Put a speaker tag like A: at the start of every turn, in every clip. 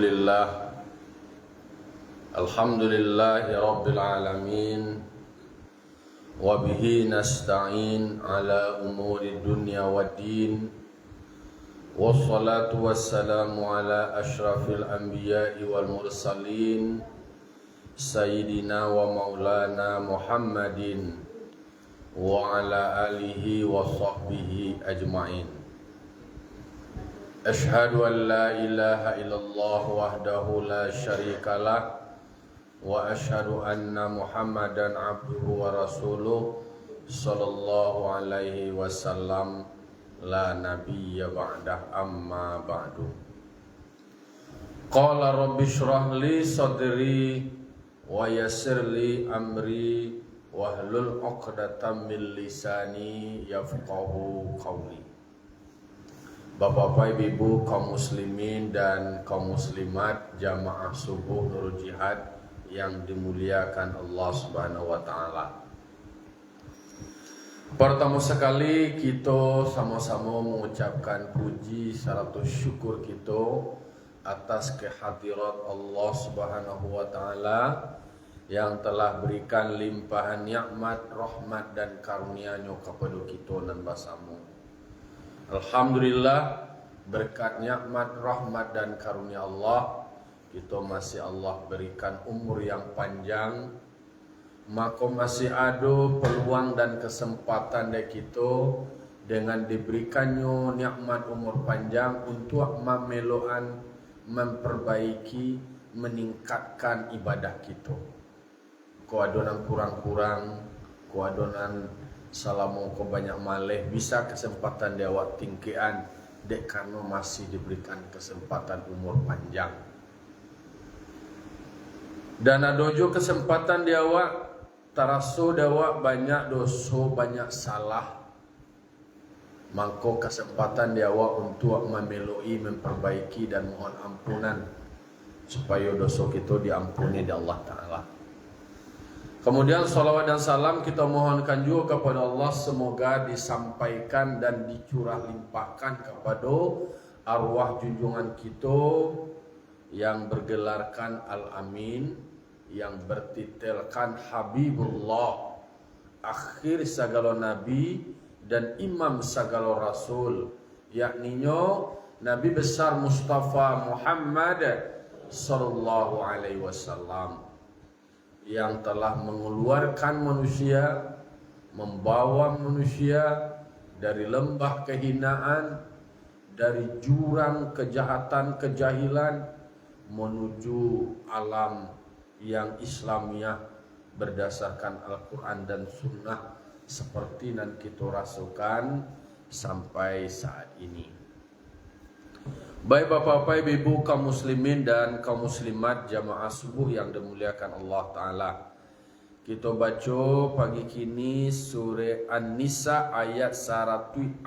A: Alhamdulillah, Alhamdulillahi Rabbil Alamin, wa bihi nasta'in ala umuri dunya wa din, wassalatu wassalamu ala ashrafil anbiya'i wal mursalin, Sayyidina wa maulana Muhammadin wa ala alihi wa sahbihi ajma'in. Ashhadu an la ilaha illallah wahdahu la syarikalah wa ashhadu anna Muhammadan abduhu wa rasuluh sallallahu alaihi wasallam la nabiyya ba'dah amma ba'du. Qala rabbi shrah li sadri wa yassir li amri wahlul 'uqdatam min lisani yafqahu qawli. Bapak-bapak, ibu, kaum muslimin dan kaum muslimat jamaah subuh Nurul Jihad yang dimuliakan Allah Subhanahu wa taala. Pertama sekali kita sama-sama mengucapkan puji serta syukur kita atas kehadirat Allah Subhanahu wa taala yang telah berikan limpahan nikmat, rahmat dan karunia-Nya kepada kita dan basamu. Alhamdulillah, berkat nikmat, rahmat dan karunia Allah, kita masih Allah berikan umur yang panjang, maka masih ada peluang dan kesempatan dari kita dengan diberikannya nikmat umur panjang untuk memeloan, memperbaiki, meningkatkan ibadah kita. Ko adonan kurang-kurang, ko adonan salamu ko banyak malih, bisa kesempatan dia awak tingkian dek karena masih diberikan kesempatan umur panjang. Dan ada juga kesempatan dia awak taraso dia awak banyak dosa, banyak salah. Maka kesempatan dia awak untuk memeloi, memperbaiki dan mohon ampunan supaya dosa kita diampuni di Allah Ta'ala. Kemudian salawat dan salam kita mohonkan juga kepada Allah, semoga disampaikan dan dicurah limpahkan kepada arwah junjungan kita yang bergelarkan Al-Amin, yang bertitelkan Habibullah, akhir segala nabi dan imam segala rasul, yakninya Nabi besar Mustafa Muhammad sallallahu alaihi wasallam, yang telah mengeluarkan manusia, membawa manusia dari lembah kehinaan, dari jurang kejahatan, kejahilan, menuju alam yang Islamiah berdasarkan Al-Quran dan Sunnah seperti yang kita rasakan sampai saat ini. Baik bapak-bapak, ibu, kaum muslimin dan kaum muslimat jamaah subuh yang dimuliakan Allah Ta'ala, kita baca pagi kini surah An-Nisa ayat 165.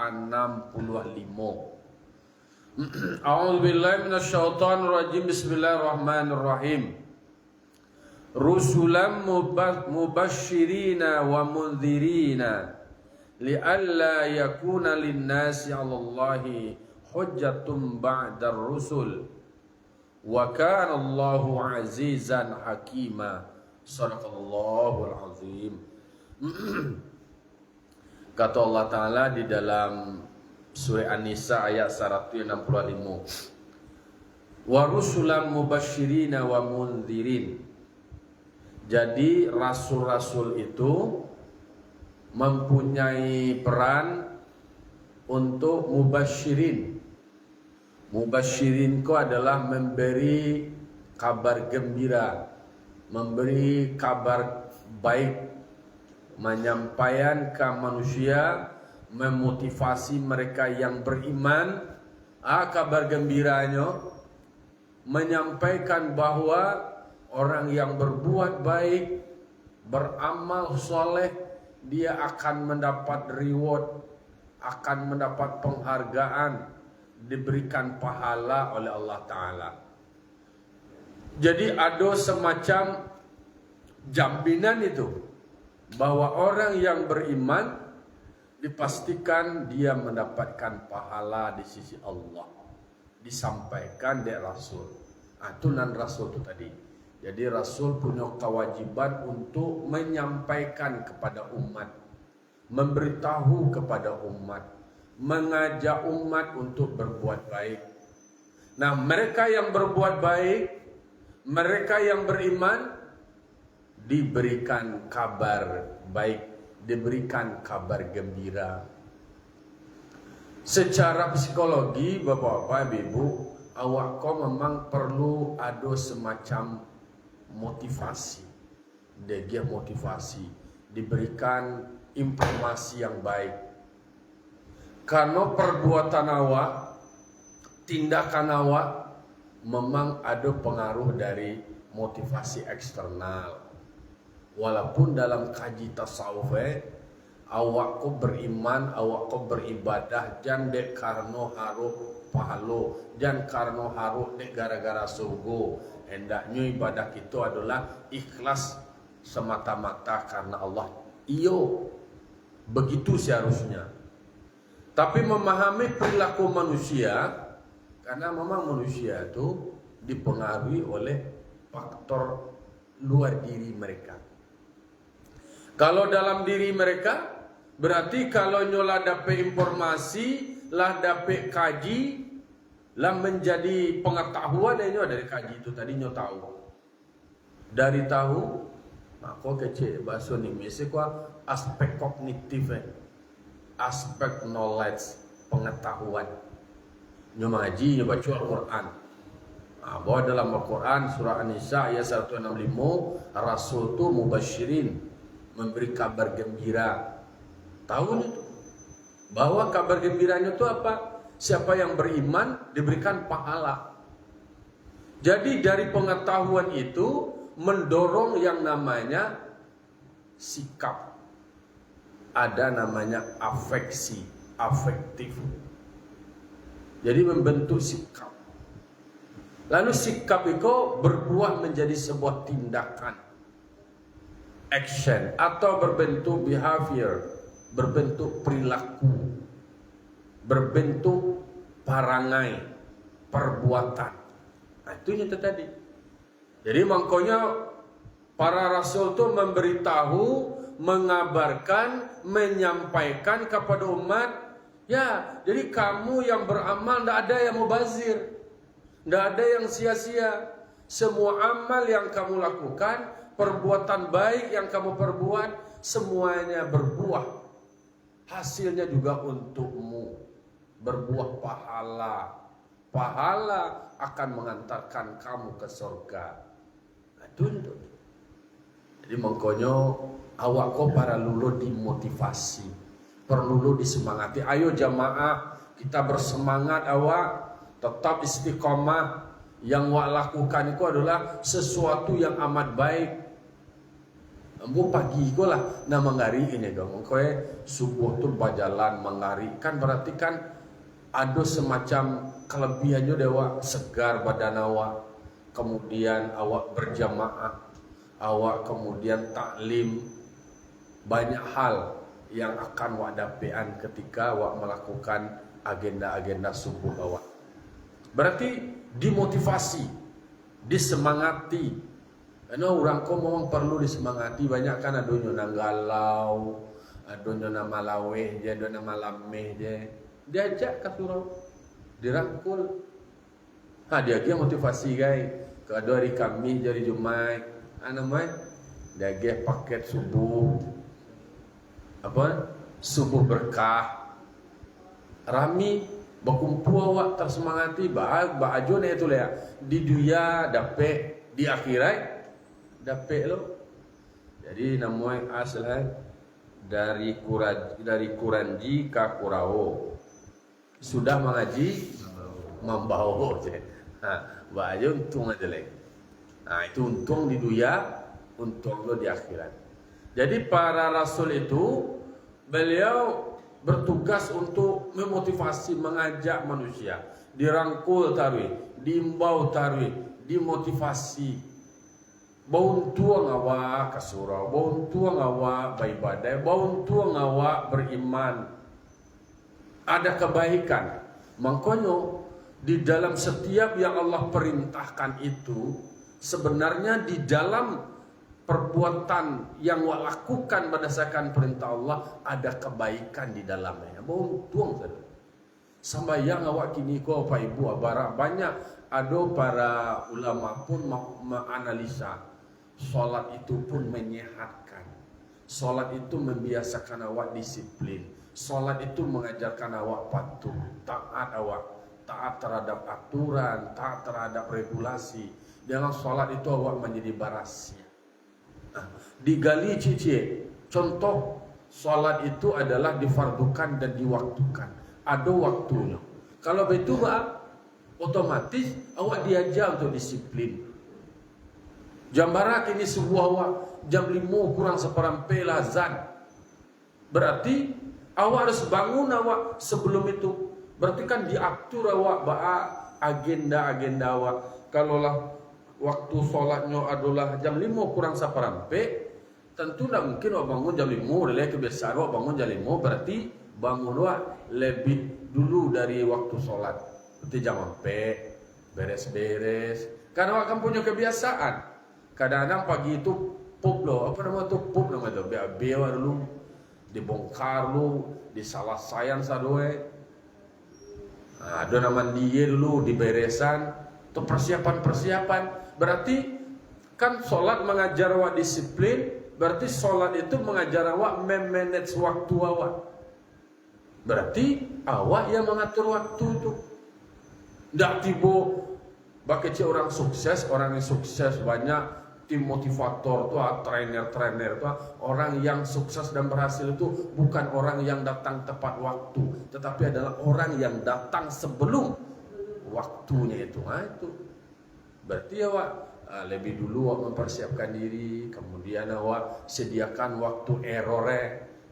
A: A'udzubillahi minasyaitonir rajim. Bismillahirrahmanirrahim. Rusulan mubasyirina wa mundhirina li'alla yakuna lin-nasi 'alallahi hujjatun ba'dar rusul wa kana Allahu azizan hakima. Shadaqallahul azim. Kata Allah Ta'ala di dalam surah An-Nisa ayat 165, wa rusulan mubasyirina wa mundhirin. Jadi rasul-rasul itu mempunyai peran untuk mubasyirin. Mubasyirin itu adalah memberi kabar gembira, memberi kabar baik, menyampaikan ke manusia, memotivasi mereka yang beriman. Kabar gembiranya menyampaikan bahwa orang yang berbuat baik, beramal soleh, dia akan mendapat reward, akan mendapat penghargaan, diberikan pahala oleh Allah Ta'ala. Jadi ada semacam jaminan itu bahwa orang yang beriman dipastikan dia mendapatkan pahala di sisi Allah. Disampaikan dari Rasul. Atunan Rasul itu tadi. Jadi Rasul punya kewajiban untuk menyampaikan kepada umat, memberitahu kepada umat, mengajak umat untuk berbuat baik. Nah, mereka yang berbuat baik, mereka yang beriman, diberikan kabar baik, diberikan kabar gembira. Secara psikologi, bapak-bapak, ibu, awak kau memang perlu ada semacam motivasi. Dia motivasi, diberikan informasi yang baik. Karena perbuatan awak, tindakan awak memang ada pengaruh dari motivasi eksternal. Walaupun dalam kaji tasawuf awak ko beriman, awak ko beribadah jan dek karno haruh pahalo, jan karno haruh dek gara-gara surga. Hendaknya ibadah itu adalah ikhlas semata-mata karena Allah. Iyo, begitu seharusnya. Tapi memahami perilaku manusia, karena memang manusia itu dipengaruhi oleh faktor luar diri mereka. Kalau dalam diri mereka, berarti kalau nyola dapat informasi, lah dapat kaji, lah menjadi pengetahuan yang dari kaji itu tadi nyo tahu. Dari tahu, maka kecil bahasa Indonesia kuah aspek kognitif, aspek knowledge, pengetahuan. Nyo ngaji, nyo baca Al-Quran. Bahwa dalam Al-Quran surah An-Nisa ayat 165, Rasul itu mubasyirin, memberi kabar gembira. Tahu itu bahwa kabar gembiranya itu apa? Siapa yang beriman diberikan pahala. Jadi dari pengetahuan itu mendorong yang namanya sikap. Ada namanya afeksi, afektif. Jadi membentuk sikap. Lalu sikap itu berbuah menjadi sebuah tindakan, action, atau berbentuk behavior, berbentuk perilaku, berbentuk parangai, perbuatan. Nah, itu yang tadi. Jadi makanya para rasul itu memberitahu, mengabarkan, menyampaikan kepada umat, ya, jadi kamu yang beramal tidak ada yang mubazir, tidak ada yang sia-sia. Semua amal yang kamu lakukan, perbuatan baik yang kamu perbuat, semuanya berbuah. Hasilnya juga untukmu, berbuah pahala. Pahala akan mengantarkan kamu ke surga. Itu. Jadi makanya awak kau para lulu dimotivasi, perlu disemangati. Ayo jamaah, kita bersemangat awak, tetap istiqomah. Yang awak lakukan itu adalah sesuatu yang amat baik. Ambo pagi ko lah na mangari ini dong. Kowe subuh tuh berjalan mangari kan berarti kan ada semacam kelebihannya dewa, segar badan awak. Kemudian awak berjamaah, awak kemudian taklim, banyak hal yang akan awak dapean ketika awak melakukan agenda-agenda subuh awak. Berarti dimotivasi, disemangati. Karena orang kau memang perlu disemangati. Banyak kan ada yang galau, ada yang malaweh, ada yang malameh, diajak ke surau, dirangkul. Dia lagi motivasi guys. Kedua hari Kamis jadi Jumat, dia lagi paket subuh, subuh berkah, rami, berkumpul awak tersemangati, baju ni itu lah. Di dunia dapet, di akhirat dapet lo. Jadi namanya asal dari Kuranji ke Kurau. Sudah mengaji, membawa je. Baju untung aja lagi. Itu untung di dunia, untung lo di akhirat. Jadi para rasul itu beliau bertugas untuk memotivasi, mengajak manusia, dirangkul tarwi, diimbau tarwi, dimotivasi. Bau tua ngawa ke surau, bau tua ngawa beribadah, bau tua ngawa beriman. Ada kebaikan. Makanya di dalam setiap yang Allah perintahkan itu, sebenarnya di dalam perbuatan yang awak lakukan berdasarkan perintah Allah ada kebaikan di dalamnya. Untung saja. Sambayang awak kini ko Pak Ibu abara banyak ada para ulama pun menganalisa solat itu pun menyehatkan. Solat itu membiasakan awak disiplin. Solat itu mengajarkan awak patuh, taat terhadap aturan, taat terhadap regulasi. Dengan solat itu awak menjadi barasia. Nah, digali cici. Contoh solat itu adalah difardukan dan diwaktukan. Ada waktunya. Kalau begitu otomatis awak diajar untuk disiplin. Jam barak ini sebuah awak jam 5 kurang seperempat azan. Berarti awak harus bangun awak sebelum itu. Berarti kan diatur awak agenda-agenda awak. Kalaulah waktu sholatnya adalah jam 5 kurang seperempat, tentu tidak mungkin awak bangun jam 5. Dari kebiasaan awak bangun jam 5, berarti bangun awak lebih dulu dari waktu sholat. Berarti jam 4 beres-beres. Karena awak kan punya kebiasaan. Kadang-kadang pagi itu pup loh, apa nama itu pup nama itu, bewa dulu, dibongkar lu, disalah sayang sadoe, ada nama dia dulu diberesan, itu persiapan. Berarti kan sholat mengajar awak disiplin, berarti sholat itu mengajar awak memanage waktu awak. Berarti awak yang mengatur waktu itu. Tidak tiba bakal orang yang sukses banyak. Tim motivator tuh, trainer tuh, orang yang sukses dan berhasil itu bukan orang yang datang tepat waktu, tetapi adalah orang yang datang sebelum waktunya itu. Nah, itu berarti awak lebih dulu awak mempersiapkan diri, kemudian awak sediakan waktu error.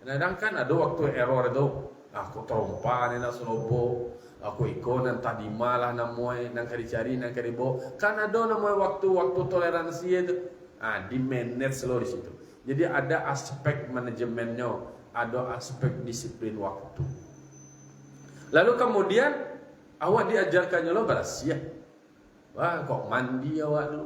A: Kadang kan ada waktu error itu, aku terompa nena senobo, aku ikut tadi malah namoy nang kari cari nang kari bo. Kan ada namoy waktu toleransi itu. Di manage lo di situ. Jadi ada aspek manajemennya, ada aspek disiplin waktu. Lalu kemudian awak diajarkannya lo berasia. Wah, kok mandi awak dulu,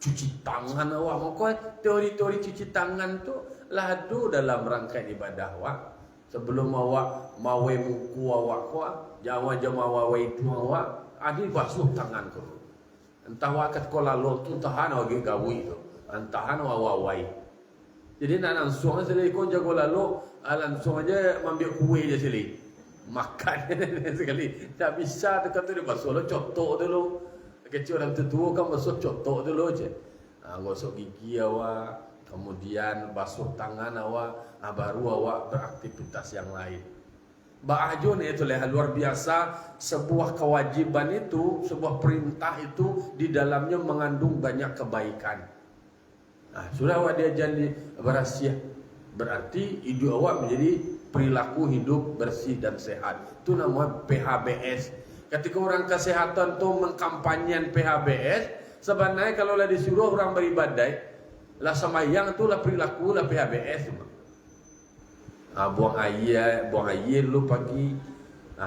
A: cuci tangan awak. Kok teori-teori cuci tangan tuh ladu dalam rangka ibadah awak. Sebelum awak mawe muku awak kuat, Jawa mawe itu awak, adi basuh tangan kau. Entah awak kat kola lo tu tahan awak gawi itu, antahan awak. Jadi nak langsung aja kau jago lalu, langsung aja ambil kue je sini, makan sekali. Tak bisa dekat tu dia basuh lo cotok dulu. Kecil orang tua kan basuh cotok dulu je. Gosok gigi awak, kemudian basuh tangan awak. Baru awak beraktivitas yang lain. Ba'ajo ni itu luar biasa. Sebuah kewajiban itu, sebuah perintah itu di dalamnya mengandung banyak kebaikan. Sudah awak diajar di berasia, berarti hidup awak menjadi perilaku hidup bersih dan sehat. Itu namanya PHBS. Ketika orang kesehatan tu mengkampanyen PHBS, sebenarnya kalau lah disuruh orang beribadah, lah semayang tu lah perilaku lah PHBS. Buang air dulu pagi.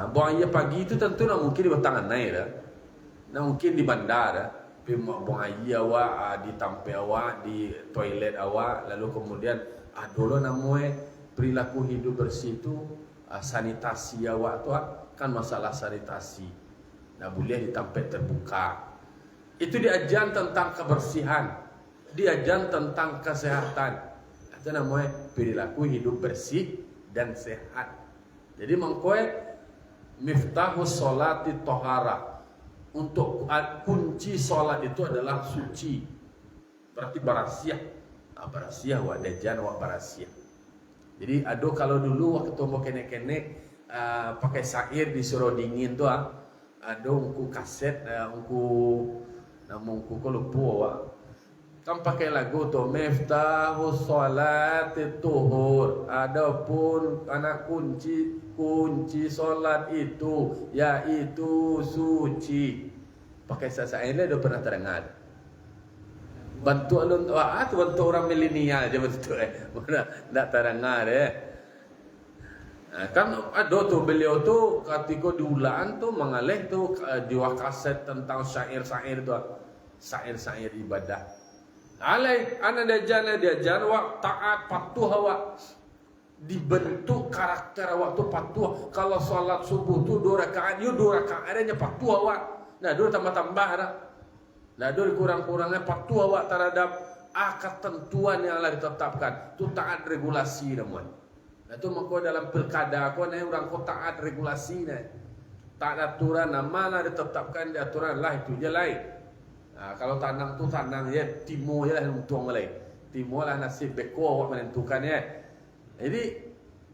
A: Buang air pagi itu tentu nak mungkin di batangan naik dah. Nak mungkin di bandar. Buang air awak di tampe awak, di toilet awak, lalu kemudian dulu namanya perilaku hidup bersih itu sanitasi awak tu kan masalah sanitasi. Nak boleh di tampe terbuka. Itu diajar tentang kebersihan, diajar tentang kesehatan. Itu namanya perilaku hidup bersih dan sehat. Jadi mengkoe miftahus sholati tohara. Untuk kunci sholat itu adalah suci. Berarti barasiah. Barasiah wa dajan wa barasiah. Jadi kalau dulu waktu mau kenek-kenek pakai sair disuruh dingin tuh ada ungku kaset ungku lupa kan pakai lagu tuh miftahus sholati tuhur. Adapun anak kunci sholat itu yaitu suci. Pakai sasair udah pernah terdengar. Bantu orang milenial je betul mana tak terdengar Nah, kan ada tuh beliau tuh ketika diulaan tuh mengalih tuh dua kaset tentang syair-syair tuh, syair-syair ibadah. Alai ana diajar wa taat patuh awak, dibentuk karakter awak tuh patuh. Kalau sholat subuh tuh 2 rakaat, yo 2 rakaat adanya patuh awak. Nah, dua tambah-tambah dah. Nah, dua kurang-kurangnya patuh awak terhadap ketentuan yang Allah ditetapkan. Itu taat regulasi namanya. Nah, itu maka dalam pilkada aku nih orang kau taat regulasi nih, taat aturan, mana ditetapkan di aturan lah itu je lain. Nah, kalau tanang tu tanang ya timo je lah untung lain, timo lah nasib beko awak menentukan ya. Jadi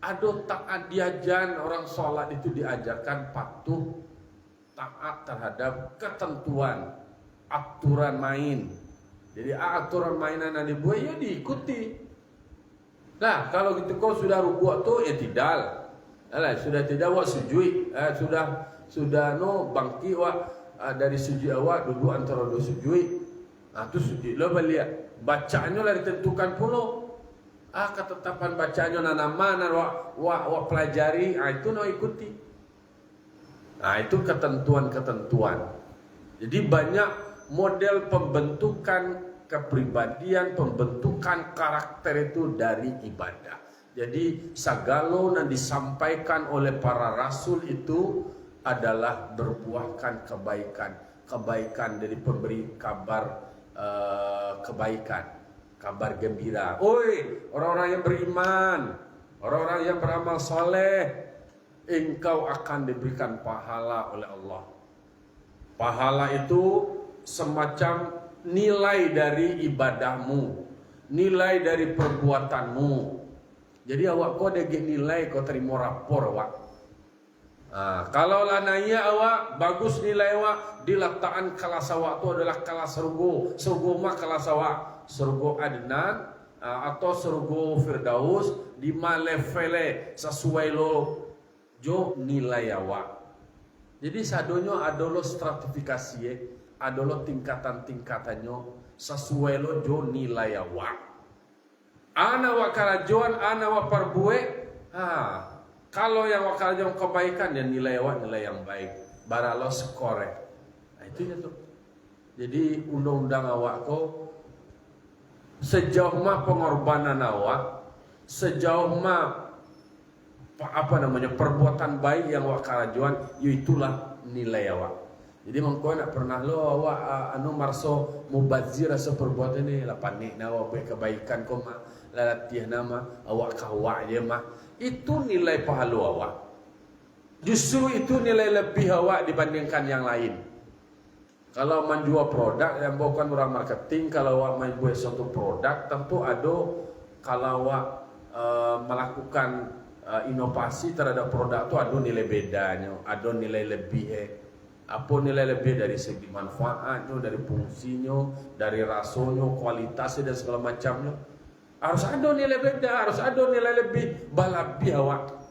A: ada taat diajan orang sholat itu diajarkan patuh taat terhadap ketentuan aturan main. Jadi aturan mainan yang dibuat ya diikuti. Nah, kalau gitu kau sudah rukuk tu ya tidal. Alah, sudah tidak awak sujud. Sudah no bangki awak dari sujud awak duduk antara dua sujud. Tu sujud lo balik. Bacaannya lah ditentukan pula. Ketetapan bacaannya mana awak pelajari, itu no ikuti. Nah, itu ketentuan-ketentuan. Jadi banyak model pembentukan kepribadian, pembentukan karakter itu dari ibadah. Jadi segala yang disampaikan oleh para rasul itu adalah berbuahkan kebaikan dari pemberi kabar kebaikan, kabar gembira. Oi, orang-orang yang beriman, orang-orang yang beramal soleh, engkau akan diberikan pahala oleh Allah. Pahala itu semacam nilai dari ibadahmu, nilai dari perbuatanmu. Jadi awak kau ada nilai, kau terima rapor awak. Kalau lah nanya awak bagus nilai awak, diletakkan kelas awak tu adalah kelas surga mah kelas awak surga Adnan atau surga Firdaus di malefele sesuai lo jo nilai awak. Jadi sadonyo adalah stratifikasi adalah tingkatan-tingkatannya sesuai lo jo nilai awak. Ana wa karajuan, ana wa perbuat. Kalau yang wa karajuan kebaikan ya nilai awak nilai yang baik. Baralo skore. Nah itu ya tuh. Jadi undang-undang awak ko sejauh mah pengorbanan awak, sejauh mah perbuatan baik yang awak karajuan, itulah nilai awak. Jadi mengko nak pernah lo awak marso mubazir asa perbuatan ni lah panik na awak buat kebaikan ko mah latih nama awak kawak je mah itu nilai pahala awak. Justru itu nilai lebih awak dibandingkan yang lain. Kalau menjual produk yang bukan orang marketing, kalau awak menjual suatu produk tentu ada kalau awak melakukan inovasi terhadap produk itu ada nilai bedanya, ada nilai lebih apa nilai lebih dari segi manfaatnya, dari fungsinya, dari rasanya, kualitasnya dan segala macamnya. Harus ada nilai beda, harus ada nilai lebih balabi awak.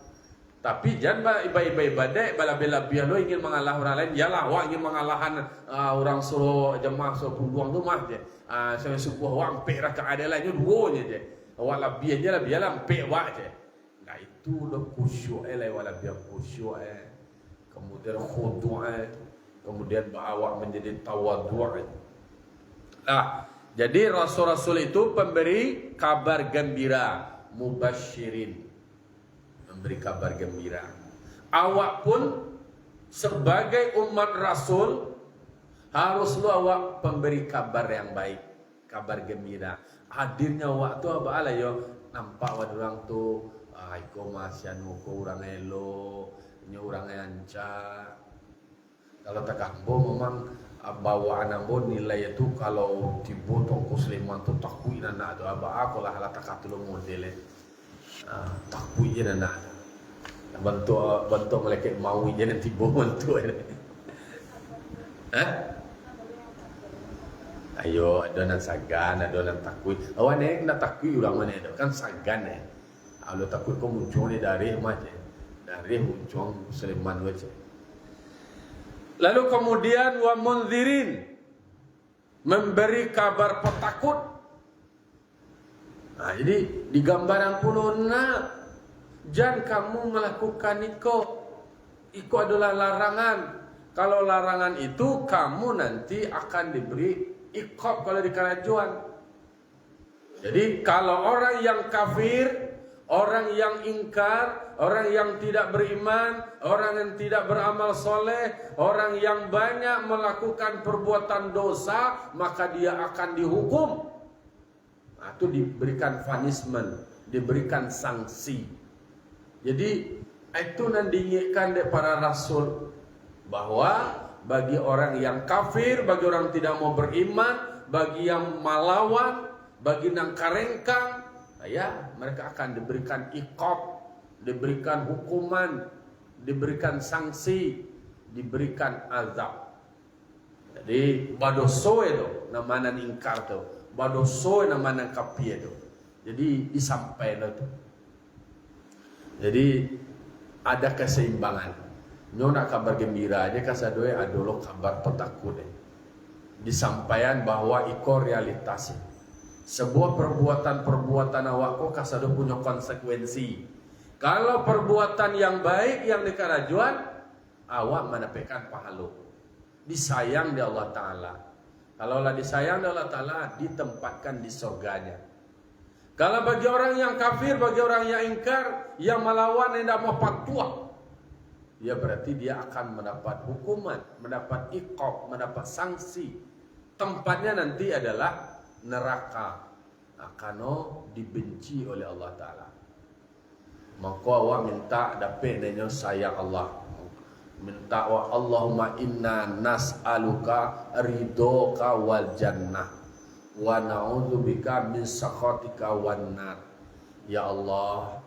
A: Tapi jangan ibadah balabi lo ingin mengalah orang lain. Yalah, awak ingin mengalahkan orang suruh jemaah suruh puluhan tu mah je. Saya sebuah awak empek rakaat ada lainnya dua je. Awak lebih aja lebih lah empek awak je. Nah itu lo khusyuk lah awak lebih khusyuk kemudian khudu' kemudian awak menjadi tawadhu'. Nah, jadi rasul-rasul itu pemberi kabar gembira, mubasyirin, memberi kabar gembira. Awak pun sebagai umat rasul harus lu awak pemberi kabar yang baik, kabar gembira. Hadirnya awak tu apa ala yo nampak awak orang tu iko masyan muko orang elo, ini orang anca. Kalau tak kambo memang bawaan ambo nilai itu kalau dibotong kusliman tu takui nana tu aba aku lah hala takatulu model takui je nana bentuk meleket mau je nanti bontu ayo adonan sagan adonan takui awan nak takui ulang mana itu kan sagan kalau takui kau muncul dari macam dari ujung Sulaiman wajah. Lalu kemudian wa munzirin, memberi kabar petakut. Nah, jadi di gambaran pun jangan kamu melakukan Iko adalah larangan. Kalau larangan itu kamu nanti akan diberi iqab kalau di kerajuan. Jadi kalau orang yang kafir, orang yang ingkar, orang yang tidak beriman, orang yang tidak beramal soleh, orang yang banyak melakukan perbuatan dosa, maka dia akan dihukum. Nah, itu diberikan punishment, diberikan sanksi. Jadi itu nandikan dari para rasul bahwa bagi orang yang kafir, bagi orang tidak mau beriman, bagi yang malawan, bagi yang karengkang, ya mereka akan diberikan iqab, diberikan hukuman, diberikan sanksi, diberikan azab. Jadi badoso itu namanya ingkar tuh, badoso namanya kafir itu. Jadi disampaikan itu. Jadi ada keseimbangan. Nyona kabar gembira aja kasadoe adolo kabar petakut. Disampaikan bahwa iko realitas. Sebuah perbuatan awakku kasado punya konsekuensi. Kalau perbuatan yang baik yang dikarajuan, awak menepekan pahala. Disayang di Allah Ta'ala. Kalaulah disayang di Allah Ta'ala, ditempatkan di surganya. Kalau bagi orang yang kafir, bagi orang yang ingkar, yang melawan, yang tidak mau patuh, ya berarti dia akan mendapat hukuman, mendapat iqab, mendapat sanksi. Tempatnya nanti adalah neraka. Akano dibenci oleh Allah Ta'ala. Maka awak minta dapat nanya sayang Allah. Minta wa Allahumma inna nas'aluka ridhoka wal jannah wa na'udzubika min sakhatika wan nar. Ya Allah,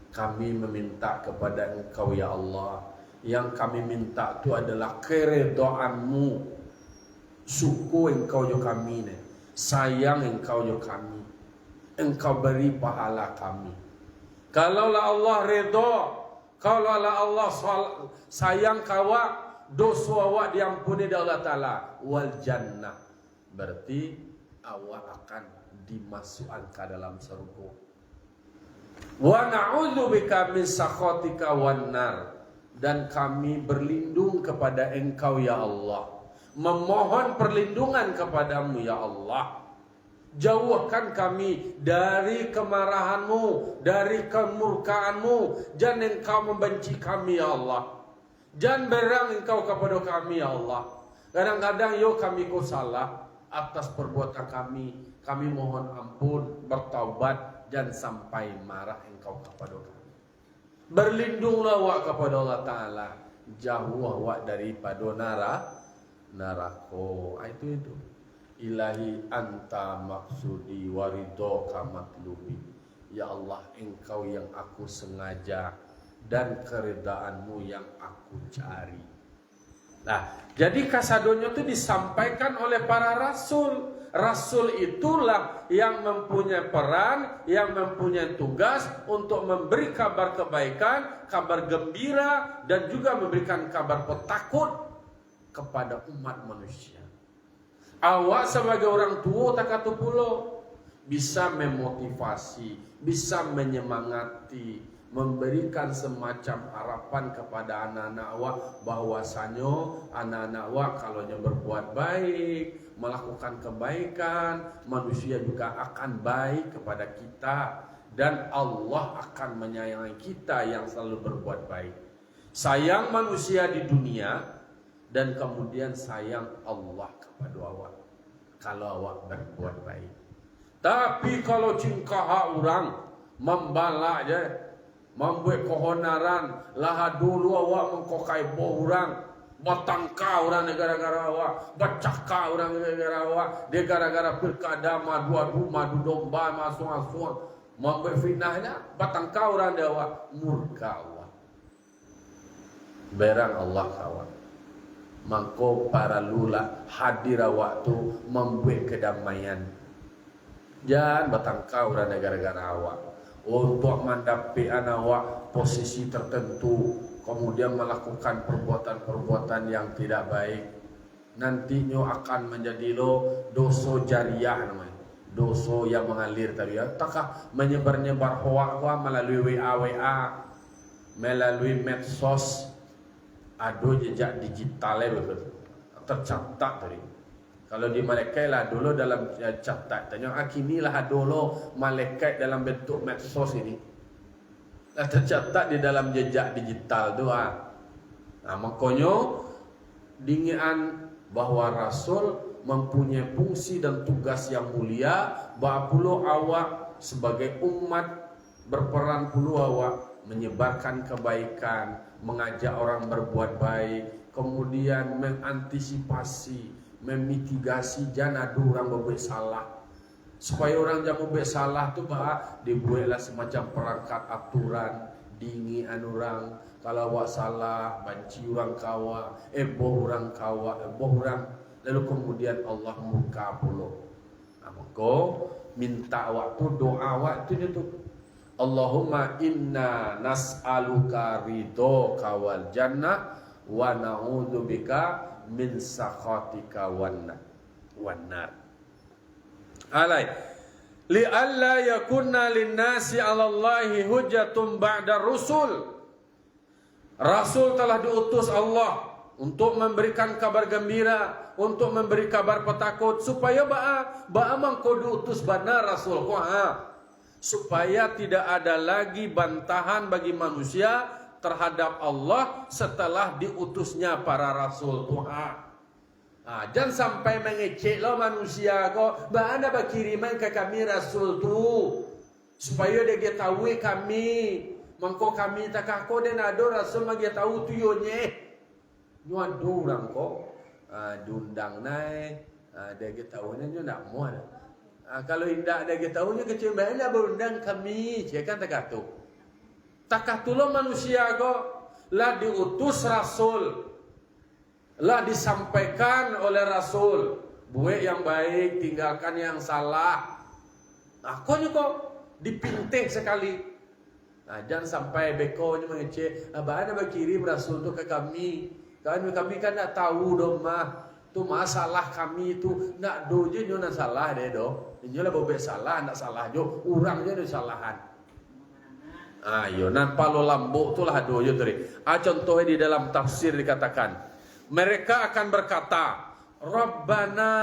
A: kami meminta kepada Engkau ya Allah. Yang kami minta itu adalah keredoanmu. Syukur Engkau jo kami ne. Sayang Engkau jo kami. Engkau beri pahala kami. Kalaulah Allah redha, kalaulah Allah sayang kawa, dosa awak diampuni oleh Allah Ta'ala, wal jannah, berarti awak akan dimasukkan ke dalam surga. Wa na'udzubika min sakhatika wan nar, dan kami berlindung kepada Engkau ya Allah, memohon perlindungan kepadamu ya Allah. Jauhkan kami dari kemarahanmu, dari kemurkaanmu. Jangan Engkau membenci kami ya Allah. Jangan berang Engkau kepada kami ya Allah. Kadang-kadang kami kau salah atas perbuatan kami. Kami mohon ampun, bertaubat, dan sampai marah Engkau kepada kami. Berlindunglah awak kepada Allah Ta'ala. Jauh awak daripada neraka. Itu. Ilahi anta maksudi waridoka matlubi. Ya Allah, Engkau yang aku sengaja dan keredaanmu yang aku cari. Nah, jadi kasadonya itu disampaikan oleh para rasul. Rasul itulah yang mempunyai peran, yang mempunyai tugas untuk memberi kabar kebaikan, kabar gembira, dan juga memberikan kabar petakut kepada umat manusia. Awak sebagai orang tua tak kata pulo bisa memotivasi, bisa menyemangati, memberikan semacam harapan kepada anak-anak awak bahwasanya anak-anak awak kalau berbuat baik, melakukan kebaikan, manusia juga akan baik kepada kita dan Allah akan menyayangi kita yang selalu berbuat baik. Sayang manusia di dunia dan kemudian sayang Allah kepada awak kalau awak berbuat baik. Tapi kalau cingkah orang membalak je, membuat kehonaran, lah dulu awak mengkokai orang, batangka orang negara-negara awak, bacaka orang negara awak, dia gara-gara pilkada madu domba masuk-masuk, membuat fitnahnya, batangka orang dia awak, murka awak. Berang Allah kawan. Mangko para lula hadir waktu membuat kedamaian. Jangan batangkau orang negara-negara awak untuk mendapi awak posisi tertentu, kemudian melakukan perbuatan-perbuatan yang tidak baik. Nantinya akan menjadi dosa jariah namanya, dosa yang mengalir tadi ya. Takah menyebar-nyebar hoak melalui WA, melalui medsos, ada jejak digitalnya betul. Tercatat tadi. Kalau di malaikat lah dulu dalam catatannya, kinilah dulu malaikat dalam bentuk medsos ini. Tercatat di dalam jejak digital tu Nah, makanya dingian bahwa Rasul mempunyai fungsi dan tugas yang mulia, bahwa awak sebagai umat berperan puluh awak menyebarkan kebaikan, mengajak orang berbuat baik, kemudian mengantisipasi, memitigasi jangan ada orang berbuat salah. Supaya orang jangan berbuat salah tu dibuatlah semacam perangkat aturan dingian orang. Kalau awak salah, banci orang kawa, boh orang kawa, boh orang. Lalu kemudian Allah murka pula. Maka minta awak tu, doa awak tu tu. Allahumma inna nas'aluka ridhoka wal jannah wa na'udzubika min sakhatika wan nar. Alai li alla yakunna lin-nasi 'ala Allahi hujjatun ba'da rusul. Rasul telah diutus Allah untuk memberikan kabar gembira, untuk memberi kabar petakut, supaya mangko diutus benar Rasul supaya tidak ada lagi bantahan bagi manusia terhadap Allah setelah diutusnya para Rasul Tuhan. Jangan sampai mengecek lo manusia kok, ada kiriman ke kami Rasul tu supaya dia tahu kami. Mangko kami takah ko den ado Rasul magi tahu tu yo nye. Nyo ado orang ko diundang naik dia tahu nya nak mau. Kalau indak dia tahu nya kecil bana berundang kami, dia kan takah tu. Takah tu lo manusia ko lah diutus Rasul. Lah disampaikan oleh Rasul, buat yang baik, tinggalkan yang salah. Kau kok dipintih sekali. Jangan sampai bekonya mengecek, ada berkirim Rasul tu ke kami. Kami kan nak tahu dong tu masalah kami tu nak do je nak salah deh do. Ini lah boleh salah, nak salah jo, orang je ada salahan. Ayo, nan palo lambuk tu lah do je tadi. Contohnya di dalam tafsir dikatakan, mereka akan berkata, Rabbana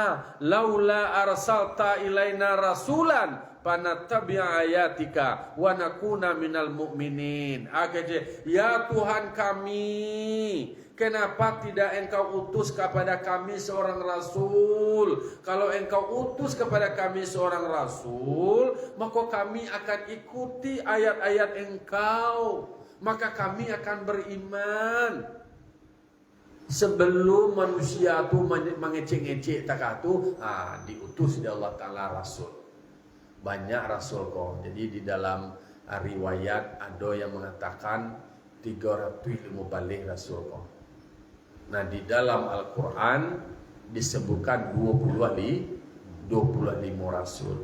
A: laula arsalta ilaina rasulan panattabi'a ayatika wa nakuna minal mu'minin. Ya Tuhan kami, kenapa tidak engkau utus kepada kami seorang rasul? Kalau engkau utus kepada kami seorang rasul, maka kami akan ikuti ayat-ayat engkau, maka kami akan beriman. Sebelum manusia tu mengecek-ngecek takatu, diutus oleh Allah Ta'ala Rasul. Banyak Rasul kok. Jadi di dalam riwayat ada yang mengatakan 350 Rasul kok. Nah di dalam Al-Quran disebutkan 25 Rasul.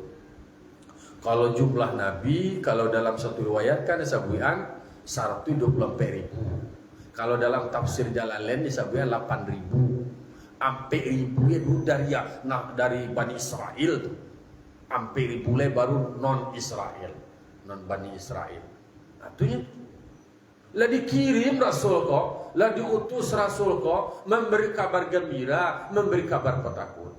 A: Kalau jumlah Nabi, kalau dalam satu riwayat kan disebutkan 124.000. Kalau dalam tafsir Jalalain disebutkan 8.000. Sampai ribu itu dari Bani Israel tu. Sampai ribu baru non Israel, non Bani Israel. Artinya lah dikirim Rasul kok, lah diutus Rasul kok, memberi kabar gembira, memberi kabar petakut.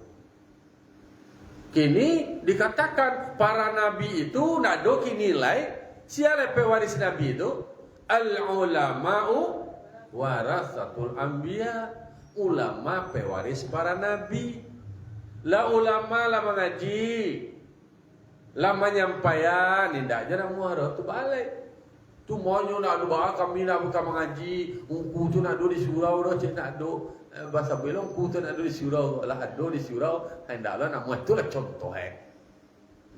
A: Kini dikatakan para nabi itu nado kinilai siapa pewaris nabi itu? Al-ulama'u warasatul anbiya. Ulama pewaris para nabi. La ulama lah mengaji, lah menyampaikan, tidak aja nak muara tu balik. Tu maunya nak doa kami nak buka mengaji, ungku tu nak do di surau dah cek nak do. Bahasa belong ungku tu nak do di surau, lah do di surau, hendaklah nak muat tu lah contoh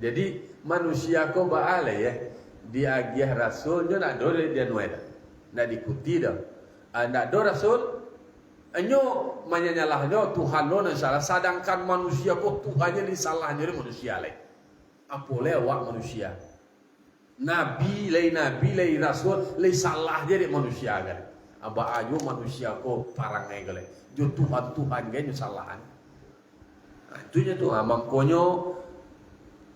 A: Jadi manusia ko balik ya. Dia agiah Rasul dia nak do dia nuai dah. Nak diikuti dah. Nak do Rasul enyo menyalahnya Tuhan lo nan salah, sedangkan manusia kok Tuhannya disalahnya dari manusia lain. Apa lewat manusia? Nabi lain Rasul lain salah jadi manusia kan. Aba ayo manusia kok parang gale. Jo Tuhan kan salahan. Itunya tu mangkonyo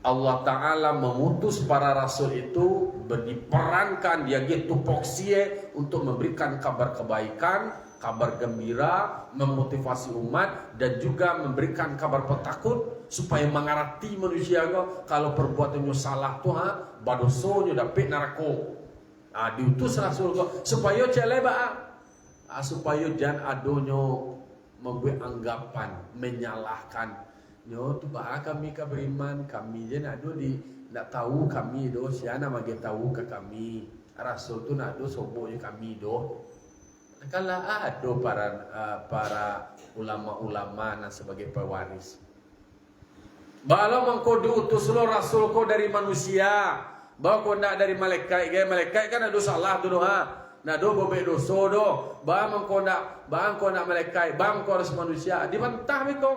A: Allah Ta'ala memutus para rasul itu diperankan dia gitu poksie untuk memberikan kabar kebaikan, kabar gembira, memotivasi umat dan juga memberikan kabar petakut supaya mengarati manusia kalau perbuatannya salah tuh badosonyo dapat narako. Diutus rasul supaya celeba supaya jangan adonyo membuat anggapan menyalahkan. Nyo tu kami beriman kami je nak do nak tahu kami do siapa mage tahu ke kami rasul tu nak do soboknya kami do. Kalau ada para ulama-ulama nah sebagai pewaris. Balau mengko diutus lo rasul ko dari manusia, bawa ko nak dari malaikat, malaikat kan ada salah tu do nak do bobek dosa do. Bang mengko nak malaikat, bang ko harus manusia. Dibantah miko.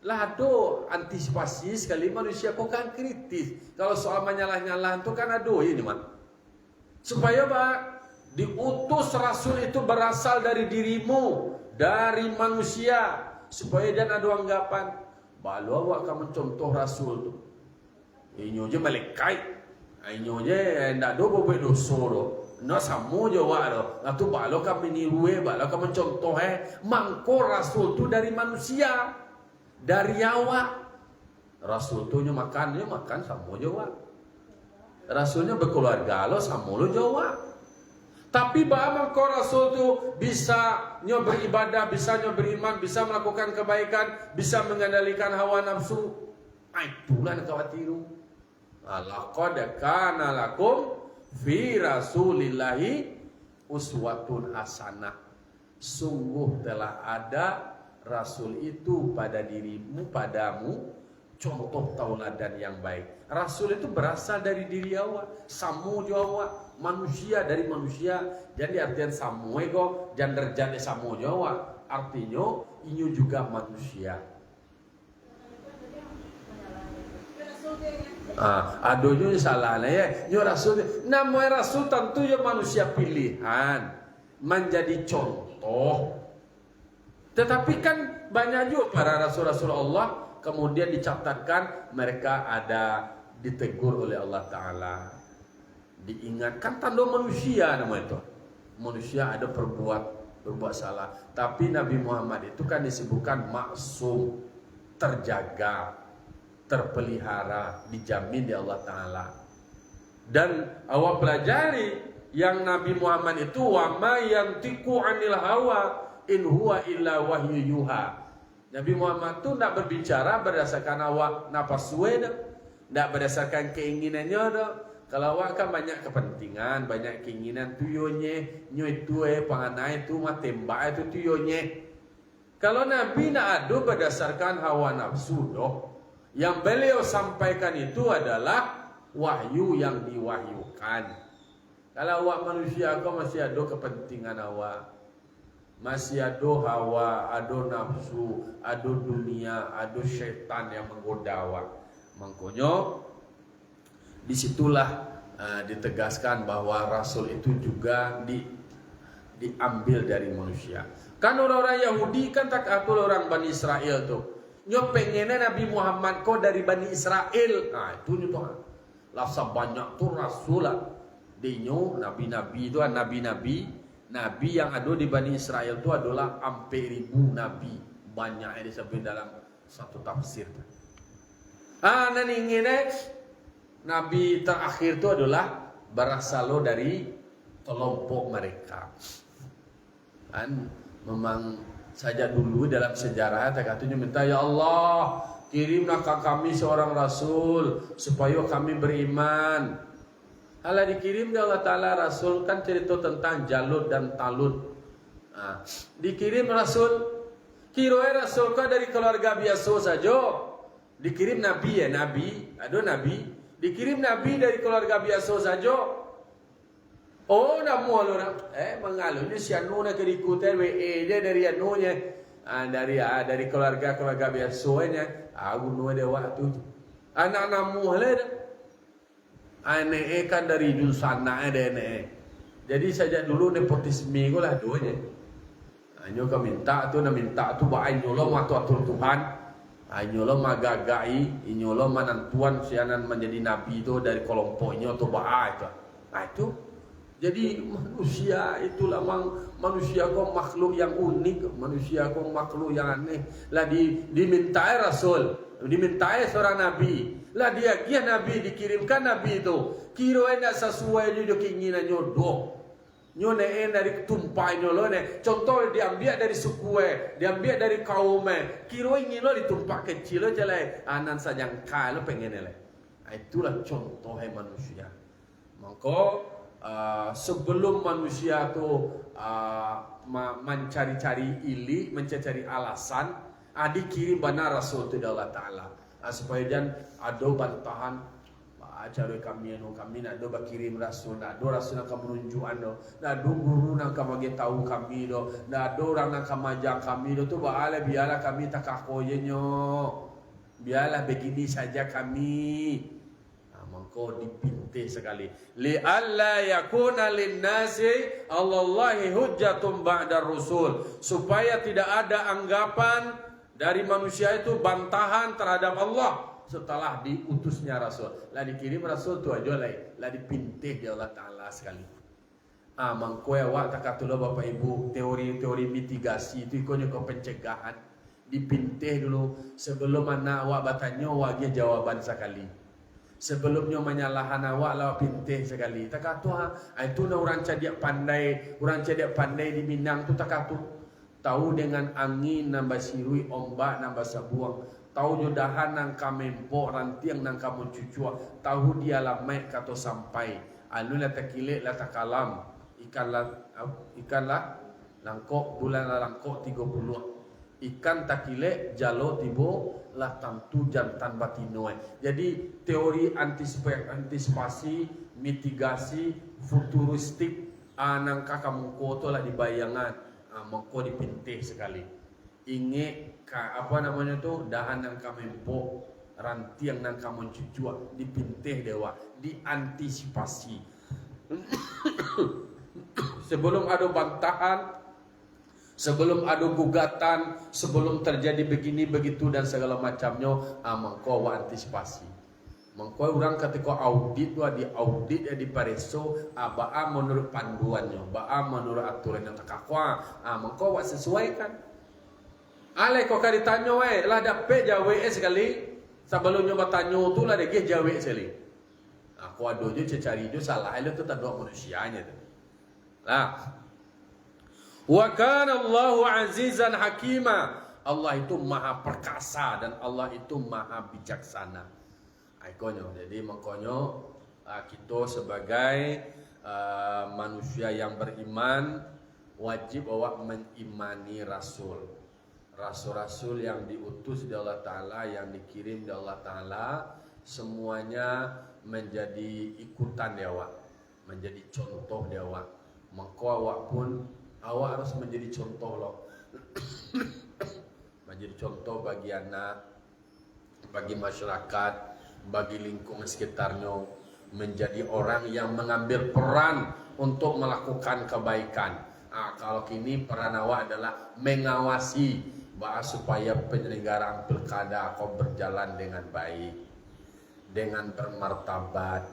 A: Lah do antisipasi sekali manusia kok kan kritis. Kalau soal menyalah-nyalah itu kan ado ini man. Supaya diutus rasul itu berasal dari dirimu, dari manusia, supaya dan ada anggapan balu awak akan mencontoh rasul tu. Inyo je malaikat. Inyo je ndak do bobek dosa do. No samo je awak do. Atu balu kami niruwe, balu akan mencontoh mangko rasul tu dari manusia. Dari awak rasul tu makan samo jawa. Rasulnya berkeluarga lo samo lo jawa. Tapi bahwa kau rasul tu bisa nyo beribadah, bisa nyo beriman, bisa melakukan kebaikan, bisa mengendalikan hawa nafsu. Itulah khawatiru. Laqad kana lakum fi rasulillahi uswatun hasanah. Sungguh telah ada rasul itu pada dirimu, padamu contoh tauladan yang baik. Rasul itu berasal dari diri awak, samu jawa, manusia dari manusia. Jadi artian samu ego dan derjane samu jawa, artinya inyo juga manusia. Adonya salah ya. Nyo rasul, namanya rasul tentu ya manusia pilihan, menjadi contoh. Tetapi kan banyak juga para rasul-rasul Allah kemudian dicatatkan mereka ada ditegur oleh Allah Ta'ala, diingatkan tanda manusia nama itu. Manusia ada berbuat salah. Tapi Nabi Muhammad itu kan disebutkan maksum, terjaga, terpelihara, dijamin di Allah Ta'ala. Dan awak pelajari yang Nabi Muhammad itu wa ma yantiqu 'anil hawa in huwa illa wahyu yuha. Nabi Muhammad itu tidak berbicara berdasarkan awak nafas suwe, tidak berdasarkan keinginannya dah. Kalau awak kan banyak kepentingan, banyak keinginan tuyonye, nyoy panganai tu mah tembak itu tuyonye. Kalau Nabi nak adu berdasarkan hawa nafsu doh. Yang beliau sampaikan itu adalah wahyu yang diwahyukan. Kalau awak manusia kau masih ada kepentingan awak. Masih ada hawa, ada nafsu, ada dunia, ada syaitan yang menggoda awak. Makanya disitulah ditegaskan bahwa rasul itu juga diambil dari manusia. Kan orang-orang Yahudi kan tak akul orang Bani Israel tuh. Nyo pengennya Nabi Muhammad kau dari Bani Israel. Nah itu nyo tuh. Lasa banyak tuh rasul lah. Dinyo nabi-nabi itu nabi-nabi. Nabi yang ada di Bani Israel itu adalah hampir 1000 nabi. Banyak yang disebut dalam satu tafsir. Dan ingin nabi terakhir itu adalah berasal dari kelompok mereka. Dan memang saja dulu dalam sejarah katanya minta ya Allah kirimlah ke kami seorang rasul supaya kami beriman. Allah dikirim oleh Allah Ta'ala Rasul kan cerita tentang Jalut dan Talut. Dikirim Rasul, kira Rasul kan dari keluarga biasa saja. Dikirim Nabi ya Nabi, ada Nabi. Dikirim Nabi dari keluarga biasa saja. Oh namu orang, mengalunya si anu nak ikutkan dia dari anunya, dari keluarga biasanya. Aku nu ada waktu. Anak namu lah. Aneh kan dari Dusana ada aneh. Jadi sejak dulu nepotisme gue lah duanya. Anyo kan minta tu baik nyolong waktu atur Tuhan. Nyolo magagai, nyolo manantuan sianan menjadi nabi itu dari kelompoknya atau itu. Itu jadi manusia itulah manusia kok makhluk yang unik, manusia kok makhluk yang aneh. Lah dimintai rasul, dimintai seorang nabi. Lah dia nabi dikirimkan nabi itu. Kira tidak sesuai dengan keinginan nyodoh. Nyone dari tumpai nyolo ne. Contoh diambil dari suku diambil dari kaum kira ingin lo ditumpah kecil lo jelek. Anan sajang kai lo pengen le. Itulah contoh manusia. Maka sebelum manusia tu mencari-cari ili, mencari alasan, dikirim benar Rasul tu Allah Taala supaya jangan ada bantahan cari kami nak do kirim Rasul, nak do Rasul nak menunjuk ando, nak do guru nak bagi tahu kami do, nak do orang nak majang kami do tu biarlah kami tak kakoyenyo, biarlah begini saja kami. Maka dipintih sekali. Li alla yakuna linnasi Allahi hujjatun ba'da rusul, supaya tidak ada anggapan dari manusia itu bantahan terhadap Allah setelah diutusnya Rasul. Lah dikirim Rasul tu aja lah dipintih di Allah Taala sekali. Mangko awak tak kata Bapak Ibu, teori-teori mitigasi itu ikutnya ke pencegahan. Dipintih dulu sebelum anak awak bertanya awak dia jawaban sekali. Sebelumnya menyalahkan awak lah pintih sekali. Tak kata itu na orang cadiak pandai di Minang tu tak kata tahu dengan angin nambah sirui ombak nambah sabuang. Tahu jodahan nang kamempok rantiang nang kamu cucua. Tahu dia lamai kata sampai. Anu lah takilek lah takalam. Ikan lah langkok bulan lah langkok 30. Ikan takilek jalo tibo lah tentu jantan batino. Jadi teori antisipasi, mitigasi, futuristik nang kamu koto lah dibayangan. Mengko dipintih sekali. Inge apa namanya tu dahan nang kamempok rantiang nang kamu cucua dipintih dewa, diantisipasi. Sebelum ada bantahan, sebelum ada gugatan, sebelum terjadi begini begitu dan segala macamnya, mengko antisipasi. Mengko orang ketika audit di audit di pareso, baa menurut panduannya, baa menurut aturannya takakwa, mengko sesuaikan. Ale kok kali tanya lah dapat jawe sekali sebelumnya bertanya tu lah dia jawe sekali. Aku ada je cari je salah itu tak ada manusianya tu. Lah. Wa kana Allahu azizan hakima. Allah itu maha perkasa dan Allah itu maha bijaksana. Jadi makanya kita sebagai manusia yang beriman wajib awak mengimani Rasul. Rasul-rasul yang diutus di Allah Ta'ala, yang dikirim di Allah Ta'ala, semuanya menjadi ikutan dia awak, menjadi contoh dia awak. Maka awak pun awak harus menjadi contoh loh. Menjadi contoh bagi anak, bagi masyarakat, bagi lingkungan sekitarnya, menjadi orang yang mengambil peran untuk melakukan kebaikan. Kalau kini peran awak adalah mengawasi supaya penyelenggaraan pilkada kau berjalan dengan baik, dengan bermartabat.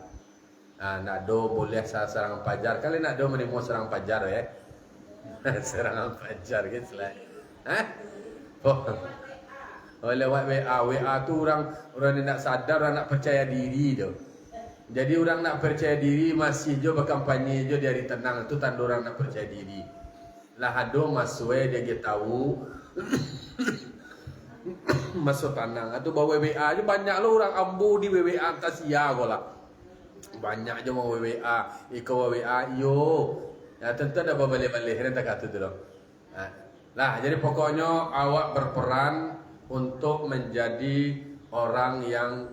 A: Nak do boleh serangan pajar, kali nak do menerima serangan pajar ya. Serangan pajar gitu lah. Lewat WA tu orang nak sadar, orang nak percaya diri tu. Jadi orang nak percaya diri masih jo berkampanye jo dari tenang itu tanda orang nak percaya diri. Lah ado masue dia tahu masuk tanang atau bawa WA je banyak lo orang ambu di WA atas ya gola. Banyak je mau WA, iko WA yo. Ya tentu ada balik-balik tak kata tu loh. Lah jadi pokoknya awak berperan untuk menjadi orang yang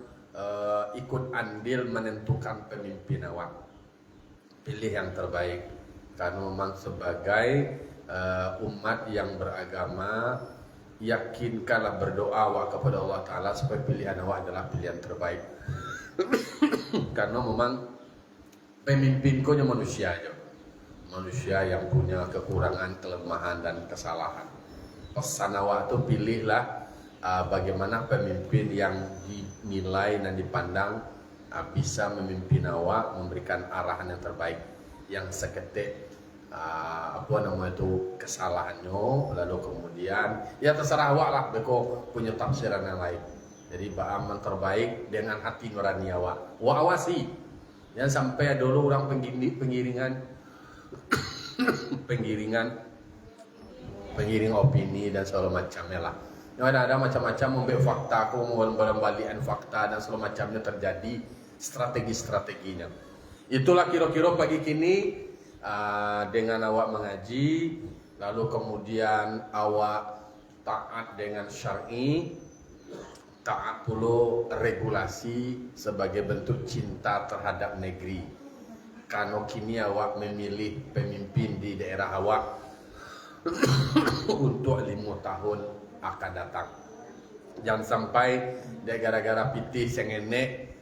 A: ikut andil menentukan pemimpin awak. Pilih yang terbaik karena memang sebagai umat yang beragama, yakinkanlah berdoa awak kepada Allah Ta'ala supaya pilihan awak adalah pilihan terbaik. Karena memang pemimpin hanya manusia aja, manusia yang punya kekurangan, kelemahan dan kesalahan. Pesan awak tu pilihlah bagaimana pemimpin yang dinilai dan dipandang bisa memimpin awak, memberikan arahan yang terbaik, yang seketik kesalahannya, lalu kemudian ya terserah awak lah, beko punya tafsiran yang lain. Jadi aman terbaik dengan hati nurani awak. Awasi, jangan sampai dulu orang pengiringan pengiring opini dan segala macamnya lah. Yang ada macam-macam membeli fakta, aku mau balikan fakta dan segala macamnya terjadi, strategi-strateginya. Itulah kira-kira pagi kini dengan awak mengaji, lalu kemudian awak taat dengan syar'i, taat pula regulasi sebagai bentuk cinta terhadap negeri. Karena kini awak memilih pemimpin di daerah awak untuk 5 tahun akan datang. Jangan sampai gara-gara pitih sengenek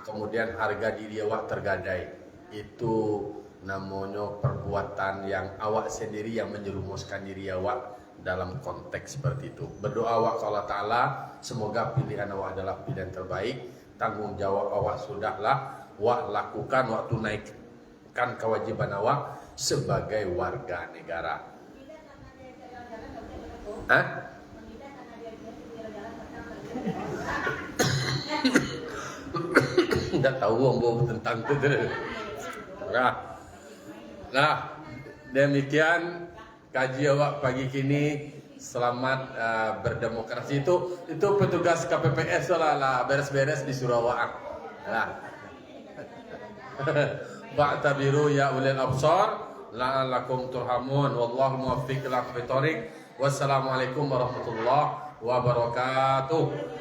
A: kemudian harga diri awak tergadai. Itu namanya perbuatan yang awak sendiri yang menjerumuskan diri awak dalam konteks seperti itu. Berdoa awak ke Allah Ta'ala, semoga pilihan awak adalah pilihan terbaik. Tanggung jawab awak sudahlah awak lakukan, awak tunaikan kewajiban awak sebagai warga negara. Tidak tahu ngomong tentang itu. Nah, demikian kaji awak pagi kini. Selamat berdemokrasi. Itu petugas KPPS lah beres-beres di Sarawak. Nah. Ba'tabiru ya ulil absar la'allakum turhamun. Wallahu muwaffiq ila aqwamit thoriq. Wassalamualaikum warahmatullahi wabarakatuh.